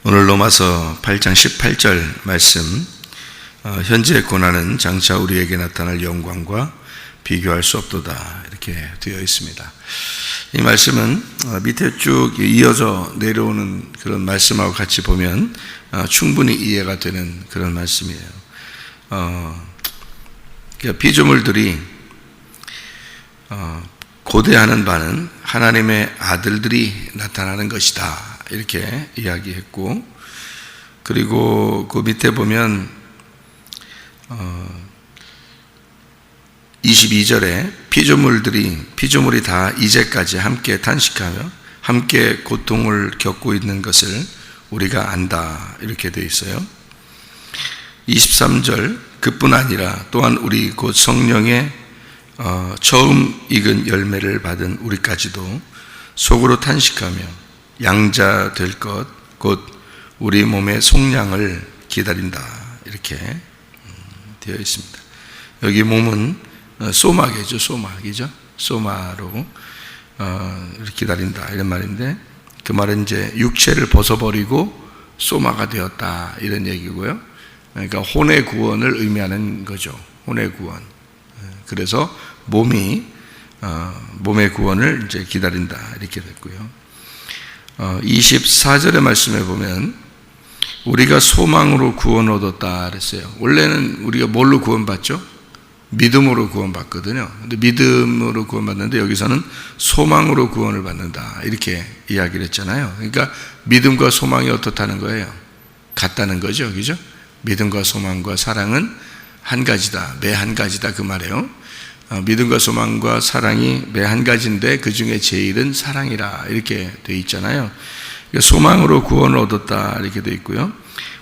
오늘 로마서 8장 18절 말씀, 현재의 고난은 장차 우리에게 나타날 영광과 비교할 수 없도다, 이렇게 되어 있습니다. 이 말씀은 밑에 쭉 이어져 내려오는 그런 말씀하고 같이 보면 충분히 이해가 되는 그런 말씀이에요. 그러니까 피조물들이 고대하는 바는 하나님의 아들들이 나타나는 것이다, 이렇게 이야기했고, 그리고 그 밑에 보면 22절에 피조물이 다 이제까지 함께 탄식하며 함께 고통을 겪고 있는 것을 우리가 안다, 이렇게 되어 있어요. 23절, 그뿐 아니라 또한 우리 곧 성령의 처음 익은 열매를 받은 우리까지도 속으로 탄식하며 양자 될 것 곧 우리 몸의 속량을 기다린다, 이렇게 되어 있습니다. 여기 몸은 소마게죠. 소마로 기다린다, 이런 말인데, 그 말은 이제 육체를 벗어버리고 소마가 되었다, 이런 얘기고요. 그러니까 혼의 구원을 의미하는 거죠. 혼의 구원. 그래서 몸의 구원을 이제 기다린다, 이렇게 됐고요. 24절의 말씀에 보면 우리가 소망으로 구원 얻었다 그랬어요. 원래는 우리가 뭘로 구원받죠? 믿음으로 구원받거든요. 근데 믿음으로 구원받는데 여기서는 소망으로 구원을 받는다, 이렇게 이야기를 했잖아요. 그러니까 믿음과 소망이 어떻다는 거예요? 같다는 거죠, 그죠? 믿음과 소망과 사랑은 한 가지다, 매 한 가지다, 그 말이에요. 믿음과 소망과 사랑이 매 한 가지인데 그 중에 제일은 사랑이라, 이렇게 되어 있잖아요. 소망으로 구원을 얻었다, 이렇게 되어 있고요.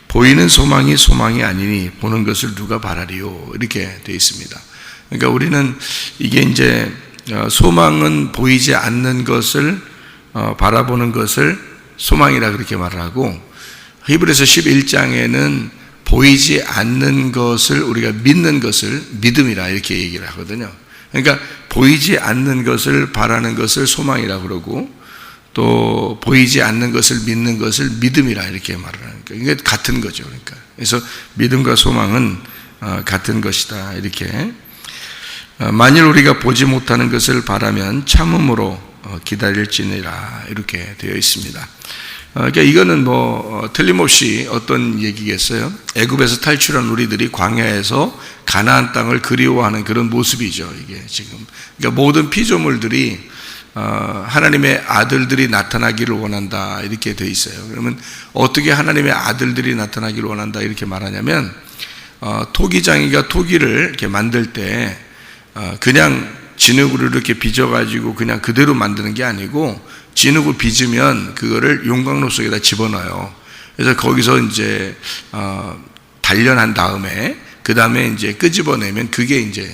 보이는 소망이 아니니 보는 것을 누가 바라리요, 이렇게 되어 있습니다. 그러니까 우리는 이게 이제 소망은 보이지 않는 것을 바라보는 것을 소망이라 그렇게 말을 하고, 히브리서 11장에는 보이지 않는 것을 우리가 믿는 것을 믿음이라 이렇게 얘기를 하거든요. 그러니까 보이지 않는 것을 바라는 것을 소망이라 그러고, 또 보이지 않는 것을 믿는 것을 믿음이라 이렇게 말을 하니까 이게 같은 거죠. 그러니까 그래서 믿음과 소망은 같은 것이다, 이렇게. 만일 우리가 보지 못하는 것을 바라면 참음으로 기다릴지니라, 이렇게 되어 있습니다. 그러니까 이거는 틀림없이 어떤 얘기겠어요? 애굽에서 탈출한 우리들이 광야에서 가나안 땅을 그리워하는 그런 모습이죠, 이게 지금. 그러니까 모든 피조물들이 하나님의 아들들이 나타나기를 원한다, 이렇게 돼 있어요. 그러면 어떻게 하나님의 아들들이 나타나기를 원한다, 이렇게 말하냐면, 토기장이가 토기를 이렇게 만들 때 그냥 진흙으로 이렇게 빚어가지고 그냥 그대로 만드는 게 아니고, 진흙을 빚으면 그거를 용광로 속에다 집어넣어요. 그래서 거기서 이제 단련한 다음에 그 다음에 이제 끄집어내면 그게 이제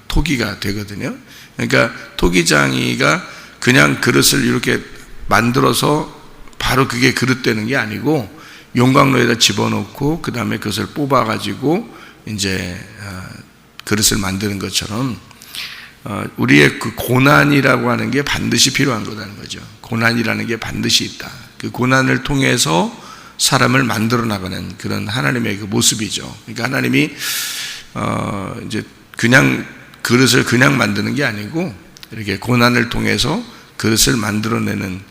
토기가 되거든요. 그러니까 토기장이가 그냥 그릇을 이렇게 만들어서 바로 그게 그릇 되는 게 아니고, 용광로에다 집어넣고 그 다음에 그것을 뽑아가지고 이제 그릇을 만드는 것처럼 우리의 그 고난이라고 하는 게 반드시 필요한 거라는 거죠. 고난이라는 게 반드시 있다. 그 고난을 통해서 사람을 만들어 나가는 그런 하나님의 그 모습이죠. 그러니까 하나님이 이제 그냥 그릇을 그냥 만드는 게 아니고 이렇게 고난을 통해서 그릇을 만들어내는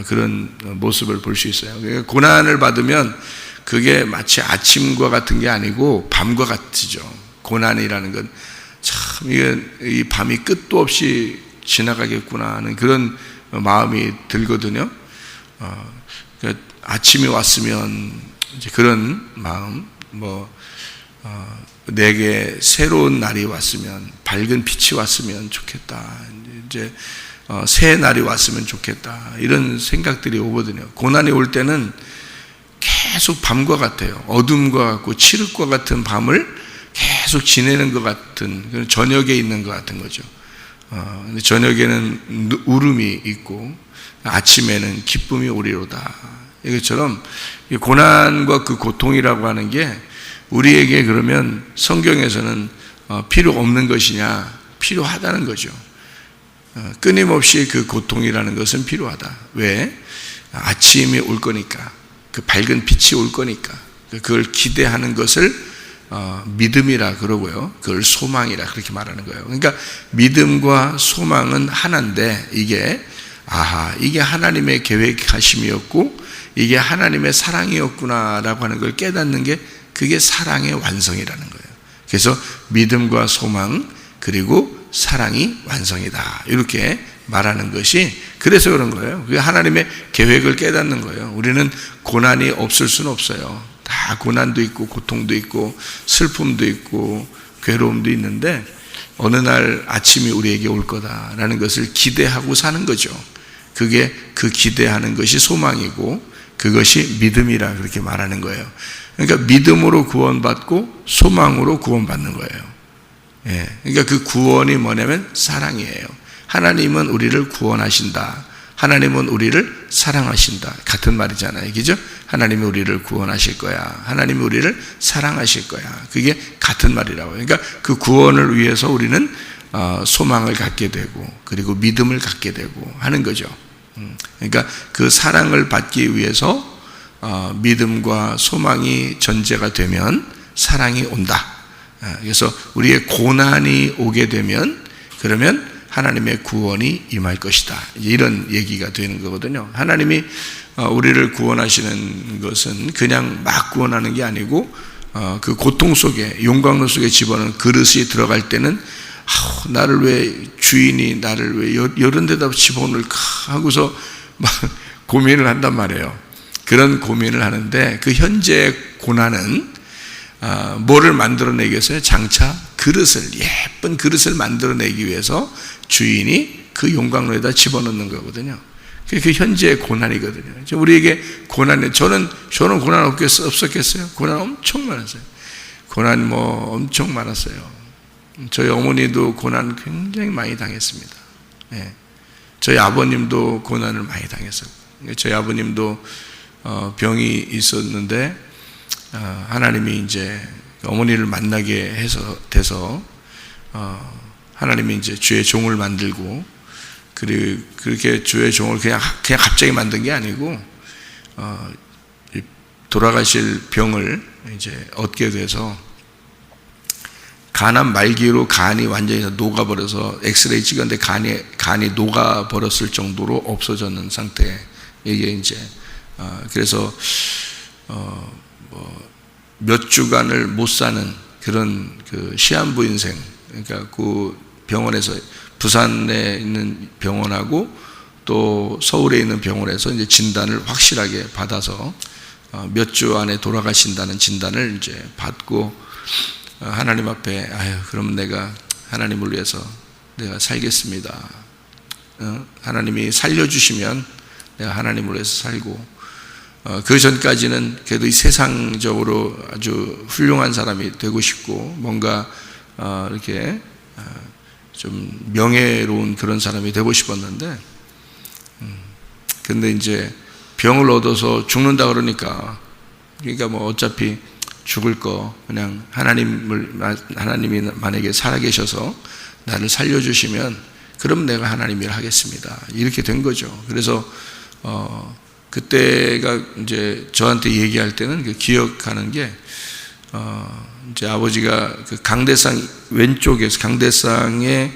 그런 모습을 볼 수 있어요. 그러니까 고난을 받으면 그게 마치 아침과 같은 게 아니고 밤과 같죠. 고난이라는 건 참, 이 밤이 끝도 없이 지나가겠구나 하는 그런 마음이 들거든요. 그러니까 아침이 왔으면 이제 그런 마음, 내게 새로운 날이 왔으면, 밝은 빛이 왔으면 좋겠다, 이제 새 날이 왔으면 좋겠다, 이런 생각들이 오거든요. 고난이 올 때는 계속 밤과 같아요. 어둠과 같고 칠흑과 같은 밤을 계속 지내는 것 같은, 저녁에 있는 것 같은 거죠. 근데 저녁에는 울음이 있고 아침에는 기쁨이 오리로다. 이것처럼 고난과 그 고통이라고 하는 게 우리에게 그러면 성경에서는 필요 없는 것이냐? 필요하다는 거죠. 끊임없이 그 고통이라는 것은 필요하다. 왜? 아침이 올 거니까. 그 밝은 빛이 올 거니까 그걸 기대하는 것을 믿음이라 그러고요. 그걸 소망이라 그렇게 말하는 거예요. 그러니까 믿음과 소망은 하나인데 이게 하나님의 계획하심이었고 이게 하나님의 사랑이었구나라고 하는 걸 깨닫는 게 그게 사랑의 완성이라는 거예요. 그래서 믿음과 소망 그리고 사랑이 완성이다 이렇게 말하는 것이 그래서 그런 거예요. 그게 하나님의 계획을 깨닫는 거예요. 우리는 고난이 없을 수는 없어요. 다 고난도 있고 고통도 있고 슬픔도 있고 괴로움도 있는데 어느 날 아침이 우리에게 올 거다라는 것을 기대하고 사는 거죠. 그게 그 기대하는 것이 소망이고 그것이 믿음이라 그렇게 말하는 거예요. 그러니까 믿음으로 구원받고 소망으로 구원받는 거예요. 그러니까 그 구원이 뭐냐면 사랑이에요. 하나님은 우리를 구원하신다. 하나님은 우리를 사랑하신다. 같은 말이잖아요. 그죠? 하나님이 우리를 구원하실 거야. 하나님이 우리를 사랑하실 거야. 그게 같은 말이라고. 그러니까 그 구원을 위해서 우리는 소망을 갖게 되고 그리고 믿음을 갖게 되고 하는 거죠. 그러니까 그 사랑을 받기 위해서 믿음과 소망이 전제가 되면 사랑이 온다. 그래서 우리의 고난이 오게 되면 그러면 하나님의 구원이 임할 것이다. 이런 얘기가 되는 거거든요. 하나님이 우리를 구원하시는 것은 그냥 막 구원하는 게 아니고 그 고통 속에 용광로 속에 집어넣은 그릇이 들어갈 때는 나를 왜 주인이 나를 왜 이런 데다 집어넣을까 하고서 막 고민을 한단 말이에요. 그런 고민을 하는데 그 현재의 고난은 뭐를 만들어내기 위해서요? 장차 예쁜 그릇을 만들어내기 위해서 주인이 그 용광로에다 집어넣는 거거든요. 그게 현재의 고난이거든요. 우리에게 고난이, 저는 고난 없었겠어요? 고난 엄청 많았어요. 고난 엄청 많았어요. 저희 어머니도 고난 굉장히 많이 당했습니다. 저희 아버님도 고난을 많이 당했어요. 저희 아버님도 병이 있었는데 하나님이 이제 어머니를 만나게 돼서 하나님이 이제 주의 종을 만들고 그렇게 주의 종을 그냥 갑자기 만든 게 아니고 돌아가실 병을 이제 얻게 돼서 간암 말기로 간이 완전히 녹아버려서 엑스레이 찍었는데 간이 녹아버렸을 정도로 없어졌는 상태. 이게 이제 그래서 몇 주간을 못 사는 그런 그 시한부 인생. 그러니까 그 병원에서 부산에 있는 병원하고 또 서울에 있는 병원에서 이제 진단을 확실하게 받아서 몇 주 안에 돌아가신다는 진단을 이제 받고 하나님 앞에 그럼 내가 하나님을 위해서 내가 살겠습니다. 하나님이 살려주시면 내가 하나님을 위해서 살고 그 전까지는 그래도 이 세상적으로 아주 훌륭한 사람이 되고 싶고 뭔가 이렇게 좀 명예로운 그런 사람이 되고 싶었는데 근데 이제 병을 얻어서 죽는다 그러니까 어차피 죽을 거 그냥 하나님이 만약에 살아계셔서 나를 살려주시면 그럼 내가 하나님 일 하겠습니다. 이렇게 된 거죠. 그래서 그때가 이제 저한테 얘기할 때는 그 기억하는 게 이제 아버지가 그 강대상 왼쪽에서 강대상에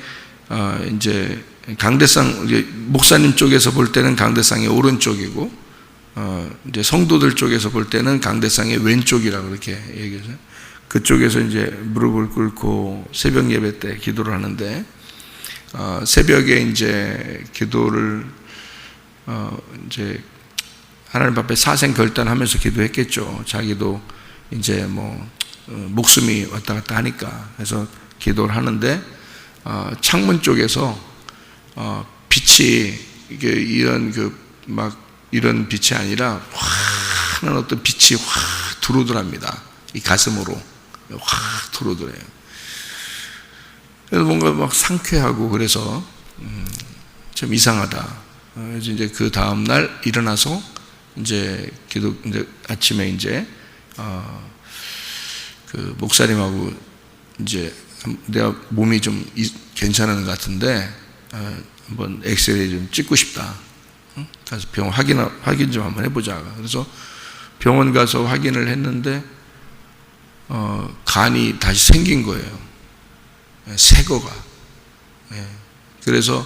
이제 강대상 목사님 쪽에서 볼 때는 강대상의 오른쪽이고 이제 성도들 쪽에서 볼 때는 강대상의 왼쪽이라고 그렇게 얘기해서 그쪽에서 이제 무릎을 꿇고 새벽 예배 때 기도를 하는데 새벽에 이제 기도를 이제 하나님 앞에 사생 결단하면서 기도했겠죠. 자기도 이제 목숨이 왔다 갔다 하니까 그래서 기도를 하는데 창문 쪽에서 빛이 이게 이런 빛이 아니라 환한 어떤 빛이 확 들어오더랍니다. 이 가슴으로 확 들어오더래요. 그래서 뭔가 막 상쾌하고 그래서 좀 이상하다. 그래서 이제 그 다음 날 일어나서 이제 아침에 이제 그 목사님하고 이제 내가 몸이 좀 괜찮은 것 같은데 한번 엑스레이 좀 찍고 싶다. 그래서 병 확인 좀 한번 해보자. 그래서 병원 가서 확인을 했는데 간이 다시 생긴 거예요. 새 거가. 그래서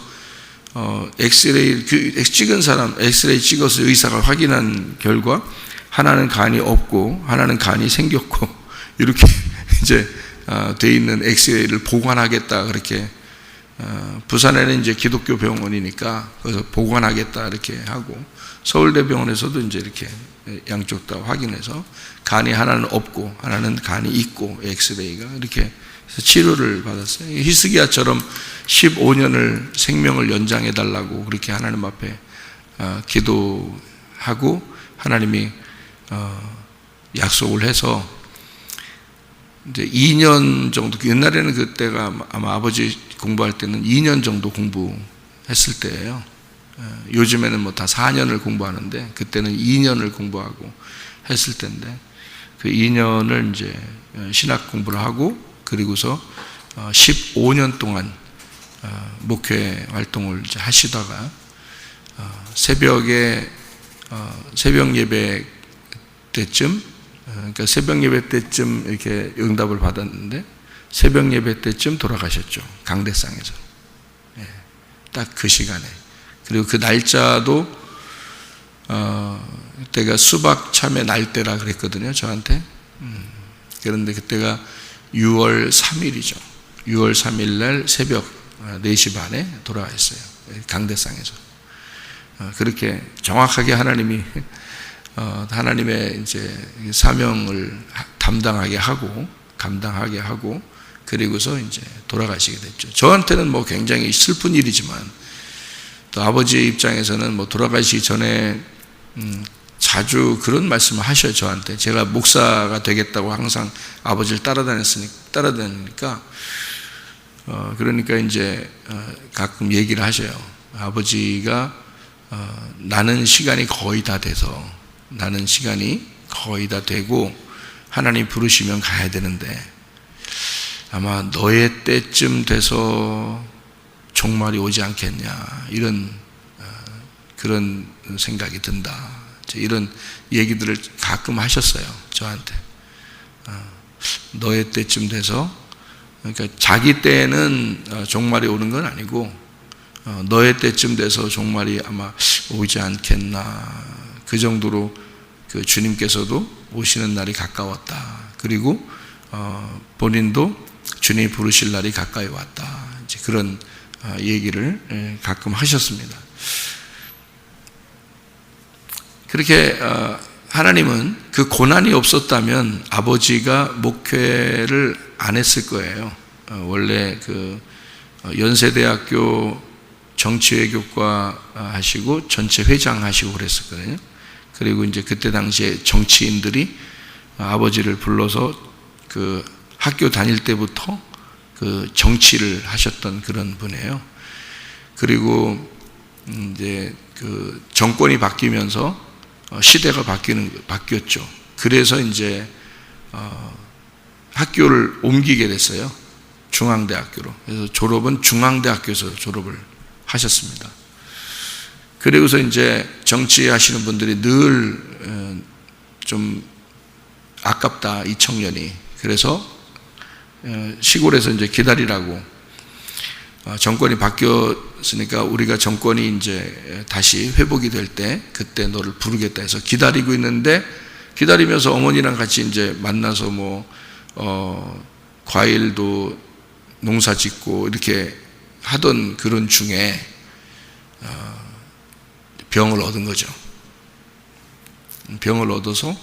엑스레이 찍은 사람 엑스레이 찍어서 의사가 확인한 결과 하나는 간이 없고 하나는 간이 생겼고 이렇게 이제 돼 있는 엑스레이를 보관하겠다 그렇게 부산에는 이제 기독교 병원이니까 그래서 보관하겠다 이렇게 하고 서울대병원에서도 이제 이렇게 양쪽 다 확인해서 간이 하나는 없고 하나는 간이 있고 엑스레이가 이렇게 해서 치료를 받았어요. 히스기야처럼 15년을 생명을 연장해 달라고 그렇게 하나님 앞에 기도하고 하나님이 약속을 해서 이제 2년 정도, 옛날에는 그때가 아마 아버지 공부할 때는 2년 정도 공부했을 때예요. 요즘에는 뭐 다 4년을 공부하는데 그때는 2년을 공부하고 했을 때인데 그 2년을 이제 신학 공부를 하고 그리고서 15년 동안 목회 활동을 이제 하시다가 새벽 예배 때쯤 그러니까 새벽 예배 때쯤 이렇게 응답을 받았는데 새벽 예배 때쯤 돌아가셨죠. 강대상에서. 딱 그 시간에. 그리고 그 날짜도 그때가 수박 참외 날때라 그랬거든요. 저한테. 그런데 그때가 6월 3일이죠. 6월 3일 날 새벽 4시 반에 돌아가셨어요. 강대상에서. 그렇게 정확하게 하나님이 하나님의 이제 사명을 감당하게 하고 그리고서 이제 돌아가시게 됐죠. 저한테는 뭐 굉장히 슬픈 일이지만 또 아버지의 입장에서는 뭐 돌아가시기 전에 자주 그런 말씀을 하셔요. 저한테. 제가 목사가 되겠다고 항상 아버지를 따라다니니까 그러니까 이제 가끔 얘기를 하셔요. 아버지가 나는 시간이 거의 다 되고 하나님 부르시면 가야 되는데 아마 너의 때쯤 돼서 종말이 오지 않겠냐 이런 그런 생각이 든다. 이런 얘기들을 가끔 하셨어요. 저한테. 너의 때쯤 돼서 그러니까 자기 때는 종말이 오는 건 아니고 너의 때쯤 돼서 종말이 아마 오지 않겠나 그 정도로 그 주님께서도 오시는 날이 가까웠다. 그리고 본인도 주님이 부르실 날이 가까이 왔다. 이제 그런 얘기를 가끔 하셨습니다. 그렇게 하나님은 그 고난이 없었다면 아버지가 목회를 안 했을 거예요. 원래 그 연세대학교 정치외교과 하시고 전체 회장 하시고 그랬었거든요. 그리고 이제 그때 당시에 정치인들이 아버지를 불러서 그 학교 다닐 때부터 그 정치를 하셨던 그런 분이에요. 그리고 이제 그 정권이 바뀌면서 시대가 바뀌었죠. 그래서 이제 학교를 옮기게 됐어요. 중앙대학교로. 그래서 졸업은 중앙대학교에서 졸업을 하셨습니다. 그리고서 이제 정치하시는 분들이 늘 좀 아깝다, 이 청년이. 그래서 시골에서 이제 기다리라고 정권이 바뀌었으니까 우리가 정권이 이제 다시 회복이 될 때 그때 너를 부르겠다 해서 기다리고 있는데 기다리면서 어머니랑 같이 이제 만나서 뭐 과일도 농사 짓고 이렇게 하던 그런 중에 병을 얻은 거죠. 병을 얻어서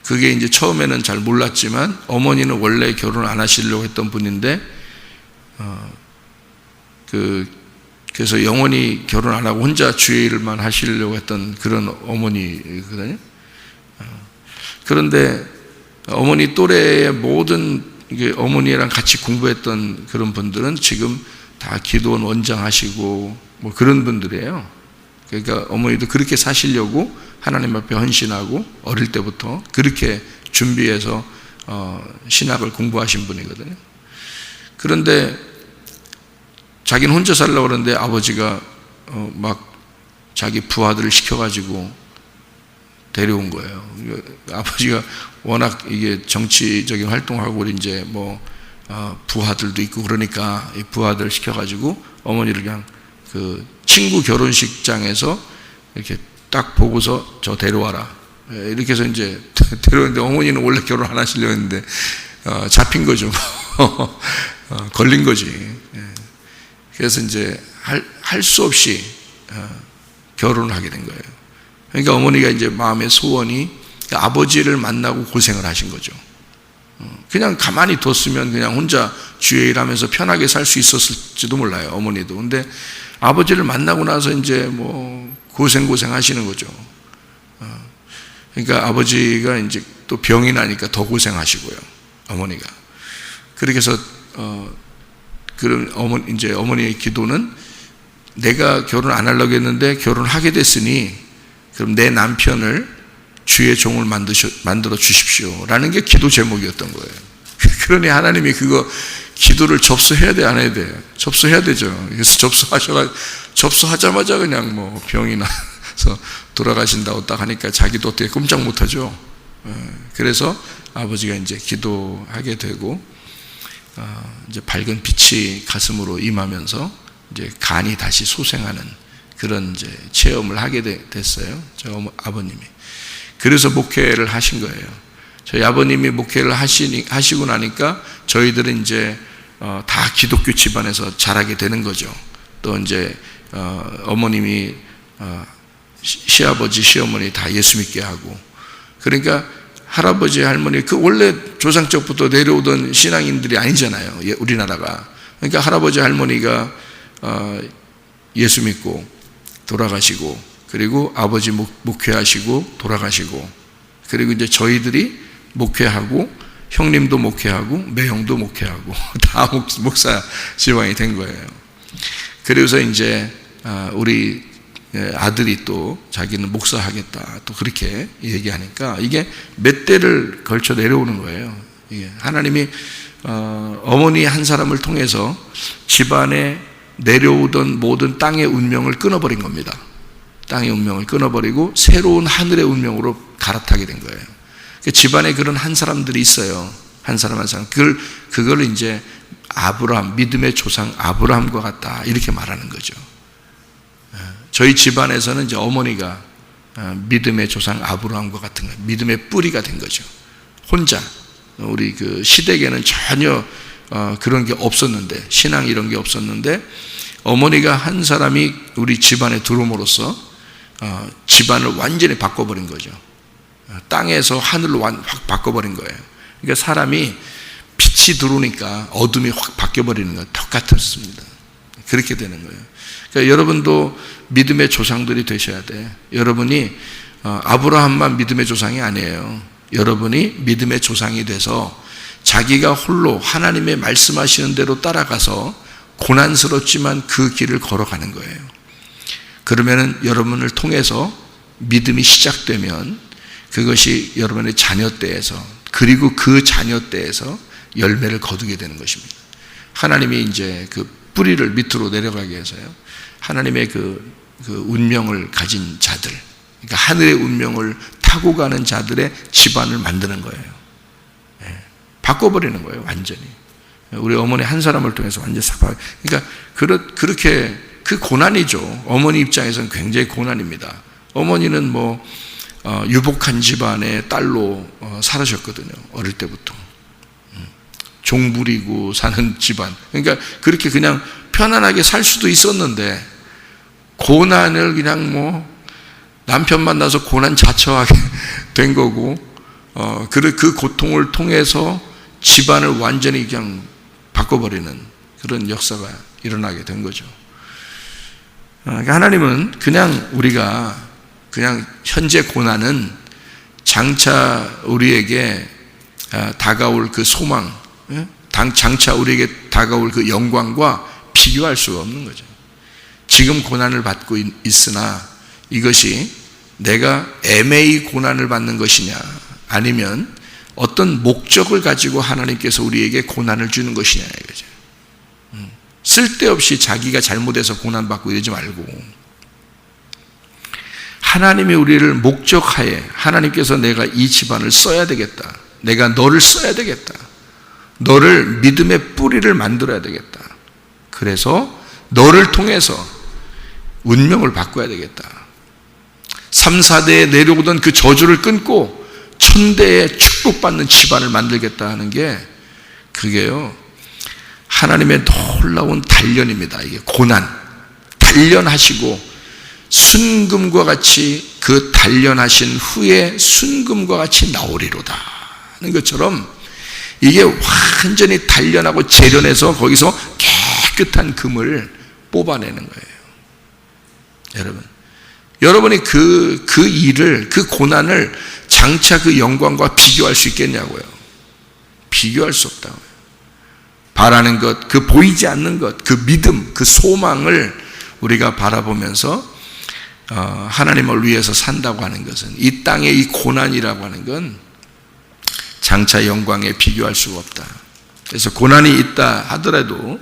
그게 이제 처음에는 잘 몰랐지만 어머니는 원래 결혼 안 하시려고 했던 분인데 그래서 영원히 결혼 안 하고 혼자 주의 일만 하시려고 했던 그런 어머니거든요. 그런데 어머니 또래의 모든 어머니랑 같이 공부했던 그런 분들은 지금 다 기도원 원장 하시고 뭐 그런 분들이에요. 그러니까 어머니도 그렇게 사시려고 하나님 앞에 헌신하고 어릴 때부터 그렇게 준비해서 신학을 공부하신 분이거든요. 그런데 자기는 혼자 살려고 그러는데 아버지가 막 자기 부하들을 시켜가지고 데려온 거예요. 아버지가 워낙 이게 정치적인 활동하고 이제 뭐 부하들도 있고 그러니까 이 부하들 시켜가지고 어머니를 그냥 그 친구 결혼식장에서 이렇게 딱 보고서 저 데려와라. 이렇게 해서 이제 데려왔는데 어머니는 원래 결혼 안 하시려고 했는데 잡힌 거죠. 걸린 거지. 그래서 이제 할 수 없이 결혼을 하게 된 거예요. 그러니까 어머니가 이제 마음의 소원이 아버지를 만나고 고생을 하신 거죠. 그냥 가만히 뒀으면 그냥 혼자 주의 일하면서 편하게 살 수 있었을지도 몰라요, 어머니도. 근데 아버지를 만나고 나서 이제 뭐 고생 하시는 거죠. 그러니까 아버지가 이제 또 병이 나니까 더 고생하시고요, 어머니가. 그렇게 해서 그런 이제 어머니의 기도는 내가 결혼 안 하려고 했는데 결혼하게 됐으니 그럼 내 남편을 주의 종을 만들어 주십시오라는 게 기도 제목이었던 거예요. 그러니 하나님이 그거 기도를 접수해야 돼, 안 해야 돼? 접수해야 되죠. 그래서 접수하자마자 그냥 뭐 병이 나서 돌아가신다고 딱 하니까 자기도 어떻게 꼼짝 못하죠. 그래서 아버지가 이제 기도하게 되고 이제 밝은 빛이 가슴으로 임하면서 이제 간이 다시 소생하는 그런 이제 체험을 하게 됐어요. 저 아버님이. 그래서 목회를 하신 거예요. 저희 아버님이 목회를 하시고 나니까 저희들은 이제 다 기독교 집안에서 자라게 되는 거죠. 또 이제 어머님이 시아버지, 시어머니 다 예수 믿게 하고, 그러니까 할아버지, 할머니 그 원래 조상적부터 내려오던 신앙인들이 아니잖아요, 우리나라가. 그러니까 할아버지, 할머니가 예수 믿고 돌아가시고, 그리고 아버지 목회하시고 돌아가시고, 그리고 이제 저희들이 목회하고 형님도 목회하고 매형도 목회하고 다 목사 지방이 된 거예요. 그래서 이제 우리 아들이 또 자기는 목사하겠다 또 그렇게 얘기하니까 이게 몇 대를 걸쳐 내려오는 거예요. 이게 하나님이 어머니 한 사람을 통해서 집안에 내려오던 모든 땅의 운명을 끊어버린 겁니다. 땅의 운명을 끊어버리고 새로운 하늘의 운명으로 갈아타게 된 거예요. 집안에 그런 한 사람들이 있어요. 한 사람. 그걸 이제 아브라함, 믿음의 조상 아브라함과 같다 이렇게 말하는 거죠. 저희 집안에서는 이제 어머니가 믿음의 조상 아브라함과 같은 거예요. 믿음의 뿌리가 된 거죠. 혼자 우리 그 시댁에는 전혀 그런 게 없었는데, 신앙 이런 게 없었는데 어머니가 한 사람이 우리 집안에 들어옴으로써 집안을 완전히 바꿔버린 거죠. 땅에서 하늘로 확 바꿔버린 거예요. 그러니까 사람이 빛이 들어오니까 어둠이 확 바뀌어버리는 건 똑같았습니다. 그렇게 되는 거예요. 그러니까 여러분도 믿음의 조상들이 되셔야 돼. 여러분이 아브라함만 믿음의 조상이 아니에요. 여러분이 믿음의 조상이 돼서 자기가 홀로 하나님의 말씀하시는 대로 따라가서 고난스럽지만 그 길을 걸어가는 거예요. 그러면은 여러분을 통해서 믿음이 시작되면 그것이 여러분의 자녀때에서, 그리고 그 자녀때에서 열매를 거두게 되는 것입니다. 하나님이 이제 그 뿌리를 밑으로 내려가게 해서요, 하나님의 그 운명을 가진 자들, 그러니까 하늘의 운명을 타고 가는 자들의 집안을 만드는 거예요. 바꿔버리는 거예요, 완전히. 우리 어머니 한 사람을 통해서 완전히 싹 바꿔. 그러니까 그렇게 그 고난이죠. 어머니 입장에서는 굉장히 고난입니다. 어머니는 뭐 유복한 집안의 딸로 살으셨거든요. 어릴 때부터. 종 부리고 사는 집안. 그러니까 그렇게 그냥 편안하게 살 수도 있었는데 고난을 그냥 뭐 남편 만나서 고난 자처하게 된 거고, 그 고통을 통해서 집안을 완전히 그냥 바꿔버리는 그런 역사가 일어나게 된 거죠. 그러니까 하나님은 그냥 우리가 그냥 현재 고난은 장차 우리에게 다가올 그 소망, 장차 우리에게 다가올 그 영광과 비교할 수가 없는 거죠. 지금 고난을 받고 있으나 이것이 내가 애매히 고난을 받는 것이냐, 아니면 어떤 목적을 가지고 하나님께서 우리에게 고난을 주는 것이냐 이거죠. 쓸데없이 자기가 잘못해서 고난받고 이러지 말고 하나님이 우리를 목적하에 하나님께서 내가 이 집안을 써야 되겠다. 내가 너를 써야 되겠다. 너를 믿음의 뿌리를 만들어야 되겠다. 그래서 너를 통해서 운명을 바꿔야 되겠다. 3, 4대에 내려오던 그 저주를 끊고 천대에 축복받는 집안을 만들겠다 하는 게 그게요, 하나님의 놀라운 단련입니다. 이게 고난, 단련하시고 순금과 같이 그 단련하신 후에 순금과 같이 나오리로다 하는 것처럼 이게 완전히 단련하고 재련해서 거기서 깨끗한 금을 뽑아내는 거예요. 여러분이 그 일을, 그 고난을 장차 그 영광과 비교할 수 있겠냐고요. 비교할 수 없다고요. 바라는 것, 그 보이지 않는 것, 그 믿음, 그 소망을 우리가 바라보면서 하나님을 위해서 산다고 하는 것은, 이 땅의 이 고난이라고 하는 건 장차 영광에 비교할 수가 없다. 그래서 고난이 있다 하더라도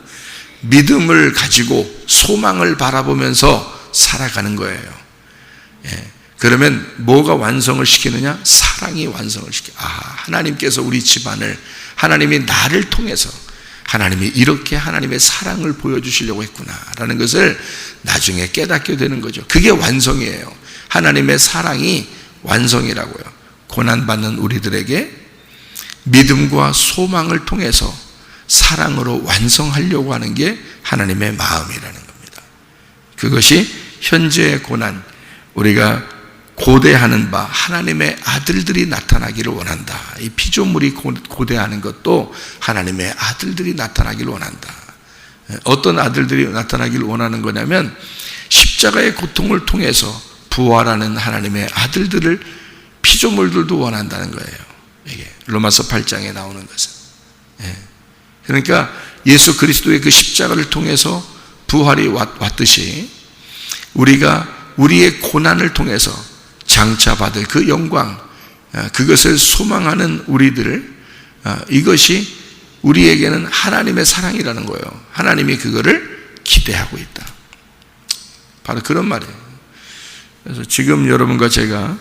믿음을 가지고 소망을 바라보면서 살아가는 거예요. 그러면 뭐가 완성을 시키느냐? 사랑이 완성을 시켜. 하나님께서 우리 집안을, 하나님이 나를 통해서 하나님이 이렇게 하나님의 사랑을 보여주시려고 했구나라는 것을 나중에 깨닫게 되는 거죠. 그게 완성이에요. 하나님의 사랑이 완성이라고요. 고난받는 우리들에게 믿음과 소망을 통해서 사랑으로 완성하려고 하는 게 하나님의 마음이라는 겁니다. 그것이 현재의 고난, 우리가 고대하는 바 하나님의 아들들이 나타나기를 원한다. 이 피조물이 고대하는 것도 하나님의 아들들이 나타나기를 원한다. 어떤 아들들이 나타나기를 원하는 거냐면 십자가의 고통을 통해서 부활하는 하나님의 아들들을 피조물들도 원한다는 거예요. 이게 로마서 8장에 나오는 것은. 그러니까 예수 그리스도의 그 십자가를 통해서 부활이 왔듯이 우리가 우리의 고난을 통해서 장차 받을 그 영광, 그것을 소망하는 우리들, 이것이 우리에게는 하나님의 사랑이라는 거예요. 하나님이 그거를 기대하고 있다. 바로 그런 말이에요. 그래서 지금 여러분과 제가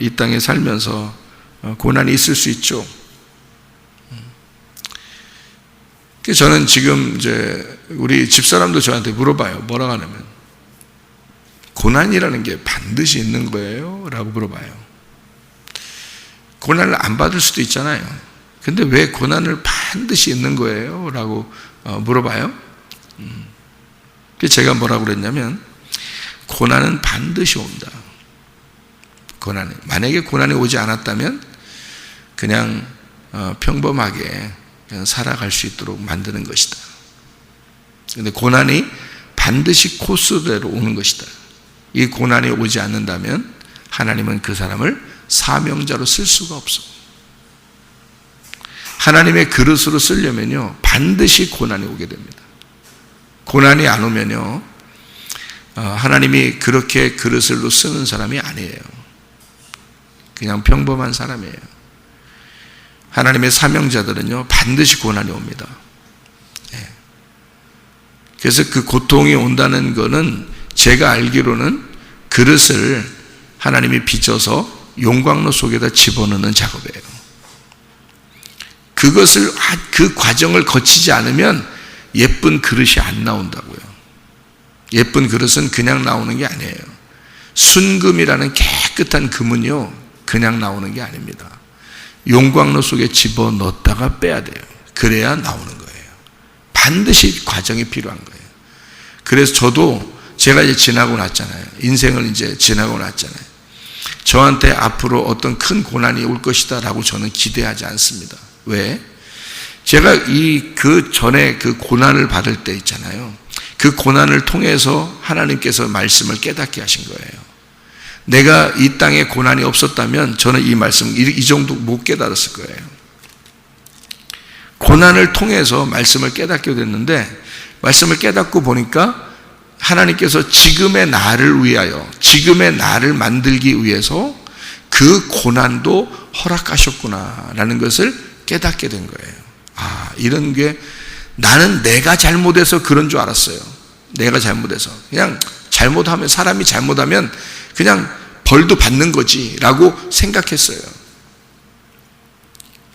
이 땅에 살면서 고난이 있을 수 있죠. 저는 지금 이제 우리 집사람도 저한테 물어봐요. 뭐라고 하냐면, 고난이라는 게 반드시 있는 거예요? 라고 물어봐요. 고난을 안 받을 수도 있잖아요. 근데 왜 고난을 반드시 있는 거예요? 라고 물어봐요. 제가 뭐라고 그랬냐면, 고난은 반드시 온다. 만약에 고난이 오지 않았다면 그냥 평범하게 그냥 살아갈 수 있도록 만드는 것이다. 그런데 고난이 반드시 코스대로 오는 것이다. 이 고난이 오지 않는다면 하나님은 그 사람을 사명자로 쓸 수가 없어. 하나님의 그릇으로 쓰려면요, 반드시 고난이 오게 됩니다. 고난이 안 오면요, 하나님이 그렇게 그릇으로 쓰는 사람이 아니에요. 그냥 평범한 사람이에요. 하나님의 사명자들은요, 반드시 고난이 옵니다. 그래서 그 고통이 온다는 것은 제가 알기로는 그릇을 하나님이 빚어서 용광로 속에다 집어넣는 작업이에요. 그것을, 그 과정을 거치지 않으면 예쁜 그릇이 안 나온다고요. 예쁜 그릇은 그냥 나오는 게 아니에요. 순금이라는 깨끗한 금은요, 그냥 나오는 게 아닙니다. 용광로 속에 집어넣었다가 빼야 돼요. 그래야 나오는 거예요. 반드시 과정이 필요한 거예요. 그래서 저도 제가 이제 지나고 났잖아요. 인생을 이제 지나고 났잖아요. 저한테 앞으로 어떤 큰 고난이 올 것이다 라고 저는 기대하지 않습니다. 왜? 제가 그 전에 그 고난을 받을 때 있잖아요. 그 고난을 통해서 하나님께서 말씀을 깨닫게 하신 거예요. 내가 이 땅에 고난이 없었다면 저는 이 말씀 이 정도 못 깨달았을 거예요. 고난을 통해서 말씀을 깨닫게 됐는데, 말씀을 깨닫고 보니까 하나님께서 지금의 나를 위하여, 지금의 나를 만들기 위해서 그 고난도 허락하셨구나라는 것을 깨닫게 된 거예요. 이런 게, 나는 내가 잘못해서 그런 줄 알았어요. 내가 잘못해서. 그냥 잘못하면, 사람이 잘못하면 그냥 벌도 받는 거지 라고 생각했어요.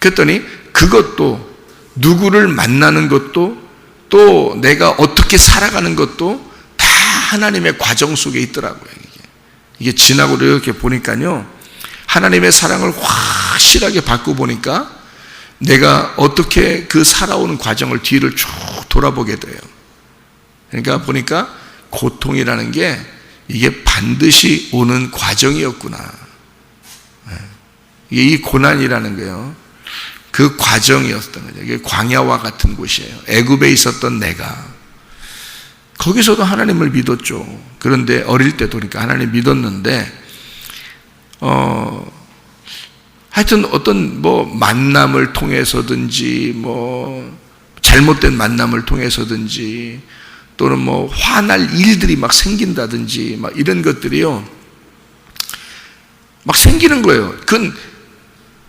그랬더니 그것도, 누구를 만나는 것도, 또 내가 어떻게 살아가는 것도 다 하나님의 과정 속에 있더라고요. 이게 지나고 이렇게 보니까요, 하나님의 사랑을 확실하게 받고 보니까 내가 어떻게 그 살아오는 과정을 뒤를 쭉 돌아보게 돼요. 그러니까 보니까 고통이라는 게 이게 반드시 오는 과정이었구나. 이 고난이라는 거요, 그 과정이었던 거죠. 이게 광야와 같은 곳이에요. 애굽에 있었던 내가 거기서도 하나님을 믿었죠. 그런데 어릴 때도 그러니까 하나님 믿었는데 하여튼 어떤 만남을 통해서든지 잘못된 만남을 통해서든지 또는 화날 일들이 막 생긴다든지 이런 것들이요 막 생기는 거예요. 그건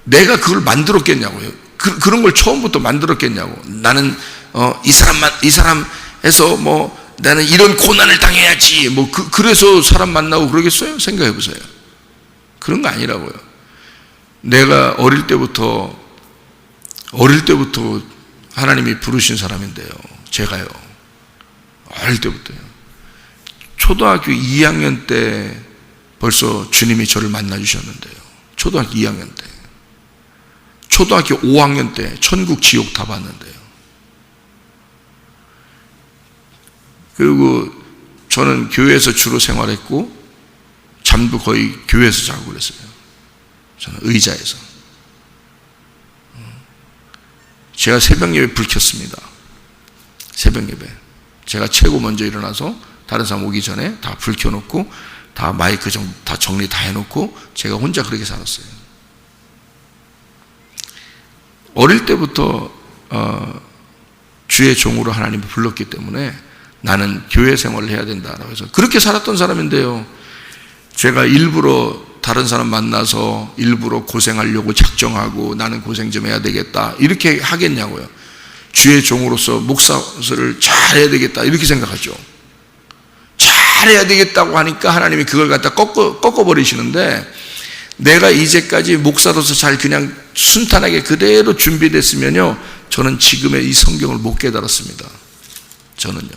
내가 그걸 만들었겠냐고요. 그런 걸 처음부터 만들었겠냐고. 나는 이 사람에서 나는 이런 고난을 당해야지 그래서 사람 만나고 그러겠어요? 생각해 보세요. 그런 거 아니라고요. 내가 어릴 때부터 하나님이 부르신 사람인데요. 제가요. 어릴 때부터요. 초등학교 2학년 때 벌써 주님이 저를 만나 주셨는데요. 초등학교 2학년 때. 초등학교 5학년 때 천국 지옥 다 봤는데요. 그리고 저는 교회에서 주로 생활했고 잠도 거의 교회에서 자고 그랬어요. 저는 의자에서. 제가 새벽 예배 불 켰습니다. 새벽 예배. 제가 최고 먼저 일어나서 다른 사람 오기 전에 다 불 켜놓고 다 마이크 다 정리 다 해놓고 제가 혼자 그렇게 살았어요. 어릴 때부터 주의 종으로 하나님을 불렀기 때문에 나는 교회 생활을 해야 된다라고 해서 그렇게 살았던 사람인데요. 제가 일부러 다른 사람 만나서 일부러 고생하려고 작정하고 나는 고생 좀 해야 되겠다 이렇게 하겠냐고요. 주의 종으로서 목사를 잘해야 되겠다 이렇게 생각하죠. 잘해야 되겠다고 하니까 하나님이 그걸 갖다 꺾어버리시는데, 내가 이제까지 목사로서 잘 그냥 순탄하게 그대로 준비됐으면요 저는 지금의 이 성경을 못 깨달았습니다. 저는요.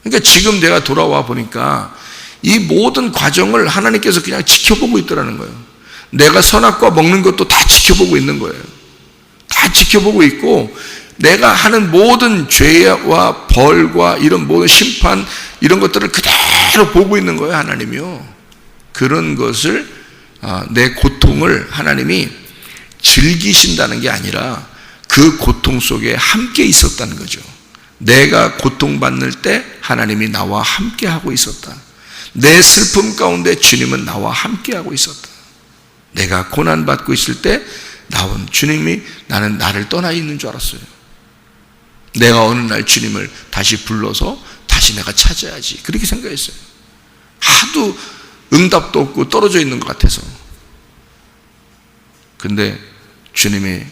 그러니까 지금 내가 돌아와 보니까 이 모든 과정을 하나님께서 그냥 지켜보고 있더라는 거예요. 내가 선악과 먹는 것도 다 지켜보고 있는 거예요. 다 지켜보고 있고, 내가 하는 모든 죄와 벌과 이런 모든 심판 이런 것들을 그대로 보고 있는 거예요. 하나님이요. 그런 것을 내 고통을 하나님이 즐기신다는 게 아니라 그 고통 속에 함께 있었다는 거죠. 내가 고통받는 때 하나님이 나와 함께 하고 있었다. 내 슬픔 가운데 주님은 나와 함께 하고 있었다. 내가 고난받고 있을 때 나온 주님이 나는 나를 떠나 있는 줄 알았어요. 내가 어느 날 주님을 다시 불러서 다시 내가 찾아야지 그렇게 생각했어요. 하도 응답도 없고 떨어져 있는 것 같아서. 근데 주님이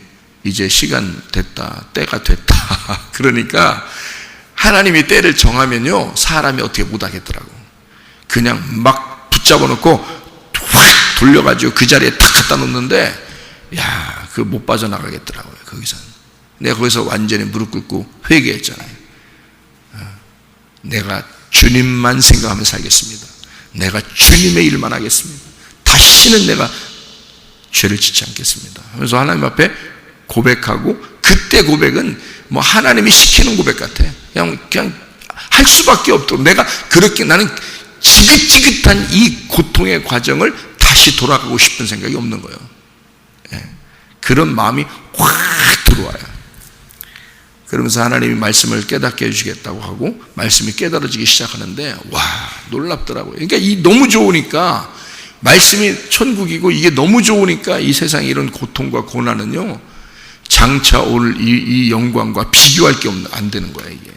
이제 시간 됐다, 때가 됐다 그러니까 하나님이 때를 정하면요 사람이 어떻게 못하겠더라고. 그냥 막 붙잡아 놓고 확 돌려가지고 그 자리에 탁 갖다 놓는데 야, 그거 못 빠져나가겠더라고요. 거기서는. 내가 거기서 완전히 무릎 꿇고 회개했잖아요. 내가 주님만 생각하며 살겠습니다. 내가 주님의 일만 하겠습니다. 다시는 내가 죄를 짓지 않겠습니다. 그래서 하나님 앞에 고백하고, 그때 고백은 하나님이 시키는 고백 같아. 그냥 할 수밖에 없도록 내가 그렇게, 나는 지긋지긋한 이 고통의 과정을 다시 돌아가고 싶은 생각이 없는 거예요. 그런 마음이 확 들어와요. 그러면서 하나님이 말씀을 깨닫게 해주시겠다고 하고 말씀이 깨달아지기 시작하는데 와, 놀랍더라고요. 그러니까 너무 좋으니까, 말씀이 천국이고 이게 너무 좋으니까 이 세상에 이런 고통과 고난은요 장차 올 이 영광과 비교할 게 안 되는 거야. 이게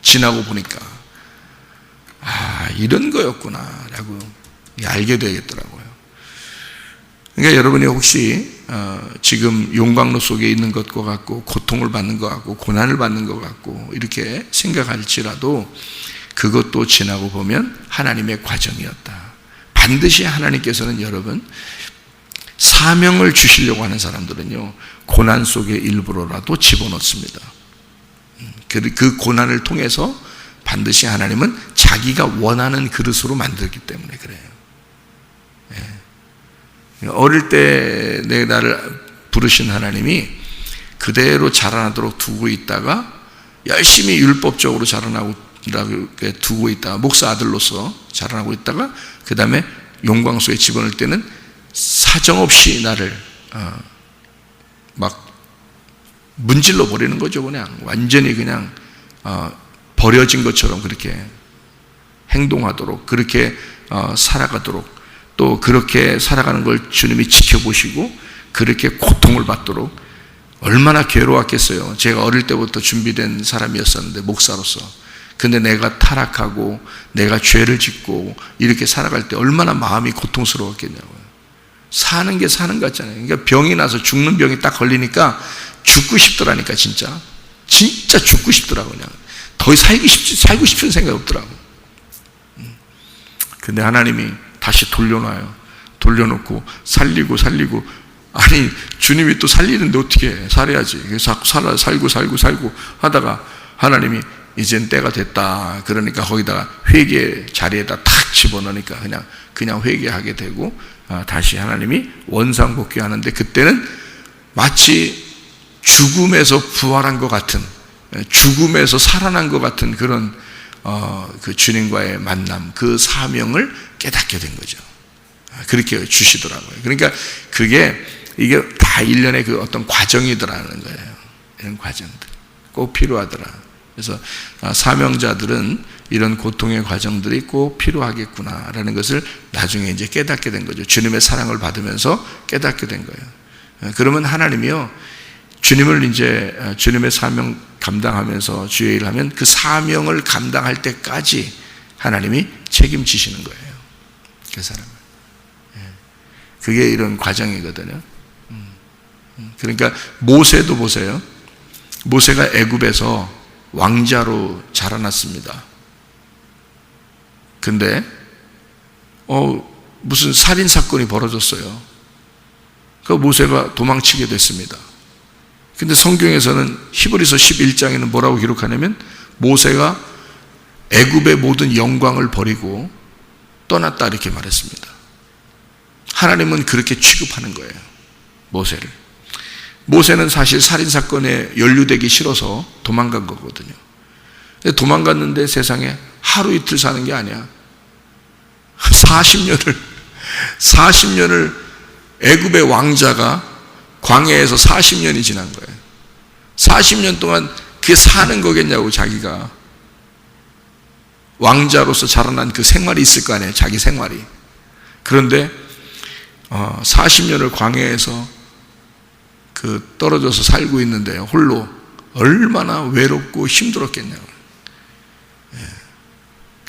지나고 보니까 이런 거였구나 라고 알게 되겠더라고요. 그러니까 여러분이 혹시 지금 용광로 속에 있는 것과 같고 고통을 받는 것 같고 고난을 받는 것 같고 이렇게 생각할지라도 그것도 지나고 보면 하나님의 과정이었다. 반드시 하나님께서는 여러분 사명을 주시려고 하는 사람들은요 고난 속에 일부러라도 집어넣습니다. 그 고난을 통해서 반드시 하나님은 자기가 원하는 그릇으로 만들기 때문에 그래요. 어릴 때 나를 부르신 하나님이 그대로 자라나도록 두고 있다가 열심히 율법적으로 자라나고 두고 있다가 목사 아들로서 자라나고 있다가 그 다음에 영광 속에 집어넣을 때는 사정없이 나를 막 문질러 버리는 거죠. 그냥 완전히 그냥 버려진 것처럼 그렇게 행동하도록 그렇게 살아가도록 또 그렇게 살아가는 걸 주님이 지켜보시고 그렇게 고통을 받도록 얼마나 괴로웠겠어요. 제가 어릴 때부터 준비된 사람이었었는데 목사로서. 근데 내가 타락하고 내가 죄를 짓고 이렇게 살아갈 때 얼마나 마음이 고통스러웠겠냐고요. 사는 게 사는 것 같잖아요. 그러니까 병이 나서 죽는 병이 딱 걸리니까 죽고 싶더라니까 진짜 죽고 싶더라고. 그냥 더 살고 싶은 생각이 없더라고. 근데 하나님이 다시 돌려놔요. 돌려놓고 살리고 아니 주님이 또 살리는데 어떻게 해? 살아야지. 살고 하다가 하나님이 이젠 때가 됐다. 그러니까 거기다가 회개 자리에다 탁 집어넣으니까 그냥 회개하게 되고 다시 하나님이 원상복귀하는데 그때는 마치 죽음에서 부활한 것 같은 죽음에서 살아난 것 같은 그런 그 주님과의 만남 그 사명을 깨닫게 된 거죠. 그렇게 주시더라고요. 그러니까 이게 다 일련의 그 어떤 과정이더라는 거예요. 이런 과정들 꼭 필요하더라. 그래서 사명자들은 이런 고통의 과정들이 꼭 필요하겠구나라는 것을 나중에 이제 깨닫게 된 거죠. 주님의 사랑을 받으면서 깨닫게 된 거예요. 그러면 하나님이요, 주님을 이제 주님의 사명 감당하면서 주의 일을 하면 그 사명을 감당할 때까지 하나님이 책임지시는 거예요. 그 사람을. 그게 이런 과정이거든요. 그러니까 모세도 보세요. 모세가 애굽에서 왕자로 자라났습니다. 근데 무슨 살인 사건이 벌어졌어요. 그 모세가 도망치게 됐습니다. 근데 성경에서는 히브리서 11장에는 뭐라고 기록하냐면 모세가 애굽의 모든 영광을 버리고 떠났다 이렇게 말했습니다. 하나님은 그렇게 취급하는 거예요. 모세를. 모세는 사실 살인사건에 연루되기 싫어서 도망간 거거든요. 근데 도망갔는데 세상에 하루 이틀 사는 게 아니야. 40년을 애굽의 왕자가 광야에서 40년이 지난 거예요. 40년 동안 그게 사는 거겠냐고. 자기가 왕자로서 자라난 그 생활이 있을 거 아니에요. 자기 생활이. 그런데 40년을 광야에서 떨어져서 살고 있는데요, 홀로 얼마나 외롭고 힘들었겠냐고.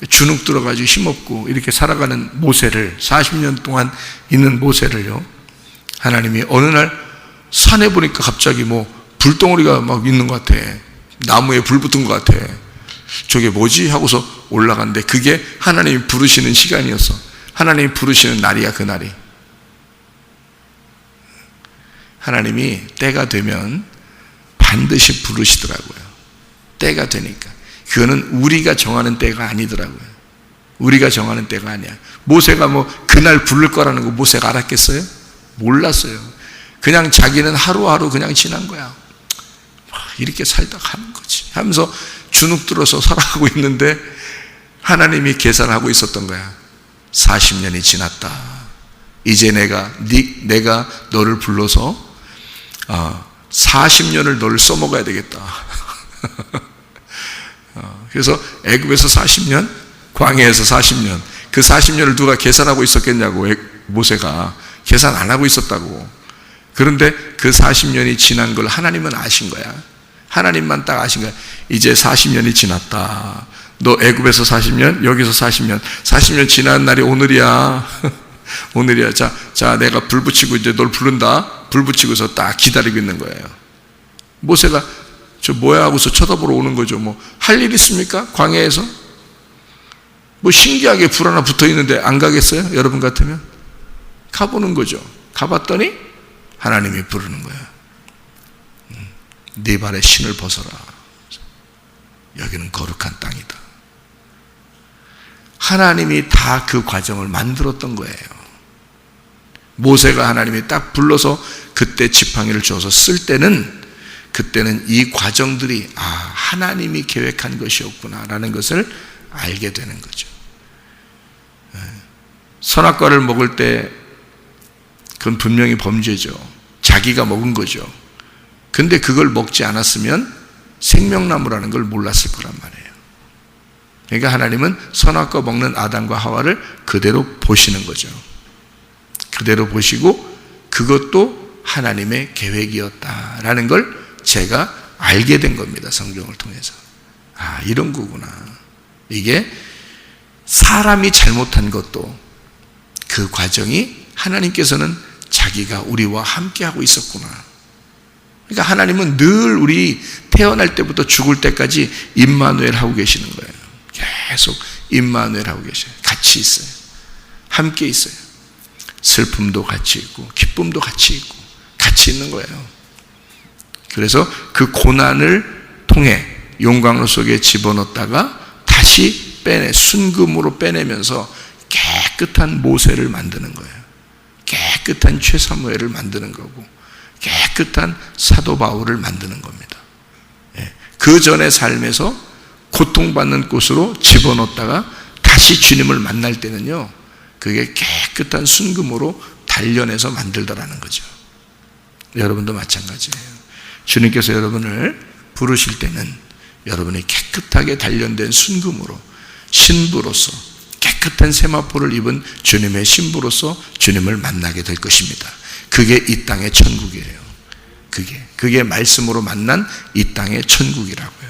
주눅 들어가지고 힘없고 이렇게 살아가는 모세를, 40년 동안 있는 모세를요, 하나님이 어느 날 산에 보니까 갑자기 불덩어리가 막 있는 것 같아. 나무에 불 붙은 것 같아. 저게 뭐지? 하고서 올라갔는데 그게 하나님이 부르시는 시간이었어. 하나님이 부르시는 날이야, 그 날이. 하나님이 때가 되면 반드시 부르시더라고요. 때가 되니까. 그거는 우리가 정하는 때가 아니더라고요. 우리가 정하는 때가 아니야. 모세가 그날 부를 거라는 거 모세가 알았겠어요? 몰랐어요. 그냥 자기는 하루하루 그냥 지난 거야. 이렇게 살다 가는 거지 하면서 주눅 들어서 살아가고 있는데 하나님이 계산하고 있었던 거야. 40년이 지났다. 이제 내가 너를 불러서 40년을 너를 써먹어야 되겠다. 그래서 애굽에서 40년, 광야에서 40년, 그 40년을 누가 계산하고 있었겠냐고. 모세가 계산 안 하고 있었다고. 그런데 그 40년이 지난 걸 하나님은 아신 거야. 하나님만 딱 아신 거야. 이제 40년이 지났다. 너 애굽에서 40년, 여기서 40년, 40년 지난 날이 오늘이야. 오늘이야. 자, 내가 불 붙이고 이제 널 부른다. 불 붙이고서 딱 기다리고 있는 거예요. 모세가 저 뭐야 하고서 쳐다보러 오는 거죠. 할 일 있습니까? 광야에서? 뭐 신기하게 불 하나 붙어 있는데 안 가겠어요? 여러분 같으면? 가보는 거죠. 가봤더니 하나님이 부르는 거예요. 네 발에 신을 벗어라. 여기는 거룩한 땅이다. 하나님이 다 그 과정을 만들었던 거예요. 모세가 하나님이 딱 불러서 그때 지팡이를 줘서 쓸 때는, 그때는 이 과정들이 하나님이 계획한 것이었구나라는 것을 알게 되는 거죠. 선악과를 먹을 때 그건 분명히 범죄죠. 자기가 먹은 거죠. 근데 그걸 먹지 않았으면 생명나무라는 걸 몰랐을 거란 말이에요. 그러니까 하나님은 선악과 먹는 아담과 하와를 그대로 보시는 거죠. 그대로 보시고 그것도 하나님의 계획이었다라는 걸 제가 알게 된 겁니다. 성경을 통해서. 이런 거구나. 이게 사람이 잘못한 것도 그 과정이 하나님께서는 자기가 우리와 함께하고 있었구나. 그러니까 하나님은 늘 우리 태어날 때부터 죽을 때까지 임마누엘 하고 계시는 거예요. 계속 임마누엘 하고 계셔요. 같이 있어요. 함께 있어요. 슬픔도 같이 있고 기쁨도 같이 있고 같이 있는 거예요. 그래서 그 고난을 통해 용광로 속에 집어넣었다가 다시 순금으로 빼내면서 깨끗한 모세를 만드는 거예요. 깨끗한 최사무엘을 만드는 거고 깨끗한 사도 바울을 만드는 겁니다. 그 전의 삶에서 고통받는 곳으로 집어넣었다가 다시 주님을 만날 때는요, 그게 깨끗한 순금으로 단련해서 만들더라는 거죠. 여러분도 마찬가지예요. 주님께서 여러분을 부르실 때는 여러분이 깨끗하게 단련된 순금으로 신부로서 깨끗한 세마포를 입은 주님의 신부로서 주님을 만나게 될 것입니다. 그게 이 땅의 천국이에요. 그게 말씀으로 만난 이 땅의 천국이라고요.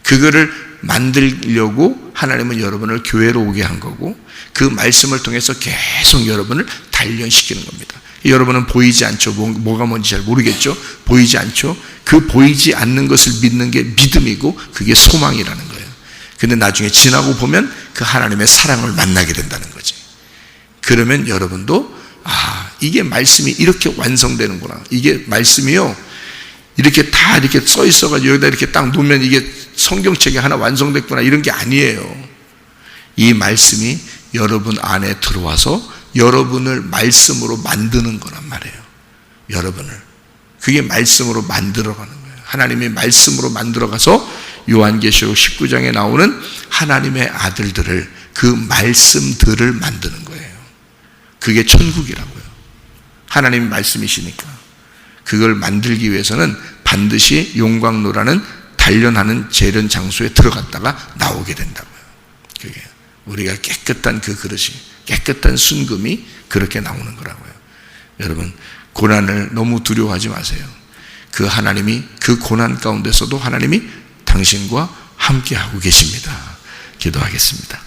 그거를 만들려고 하나님은 여러분을 교회로 오게 한 거고 그 말씀을 통해서 계속 여러분을 단련시키는 겁니다. 여러분은 보이지 않죠. 뭐가 뭔지 잘 모르겠죠. 보이지 않죠. 그 보이지 않는 것을 믿는 게 믿음이고 그게 소망이라는 거예요. 근데 나중에 지나고 보면 그 하나님의 사랑을 만나게 된다는 거지. 그러면 여러분도 이게 말씀이 이렇게 완성되는구나. 이게 말씀이요, 이렇게 다 이렇게 써 있어가지고 여기다 이렇게 딱 놓으면 이게 성경책이 하나 완성됐구나, 이런 게 아니에요. 이 말씀이 여러분 안에 들어와서 여러분을 말씀으로 만드는 거란 말이에요. 여러분을. 그게 말씀으로 만들어가는 거예요. 하나님이 말씀으로 만들어가서 요한계시록 19장에 나오는 하나님의 아들들을, 그 말씀들을 만드는 거예요. 그게 천국이라고요. 하나님이 말씀이시니까. 그걸 만들기 위해서는 반드시 용광로라는 단련하는 재련 장소에 들어갔다가 나오게 된다고요. 그게 우리가 깨끗한 그 그릇이, 깨끗한 순금이 그렇게 나오는 거라고요. 여러분, 고난을 너무 두려워하지 마세요. 그 하나님이 그 고난 가운데서도 하나님이 당신과 함께하고 계십니다. 기도하겠습니다.